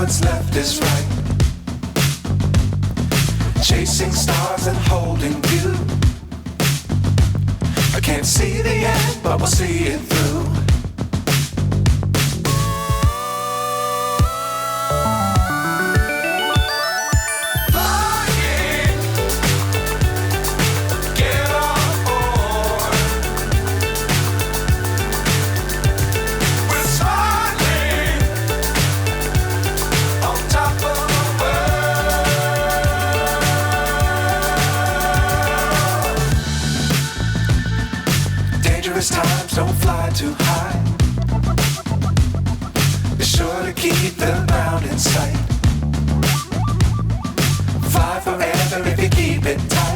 what's left is right. Chasing stars and holding you. I can't see the end, but we'll see it through. Times don't fly too high. Be sure to keep the ground in sight. Fly forever if you keep it tight.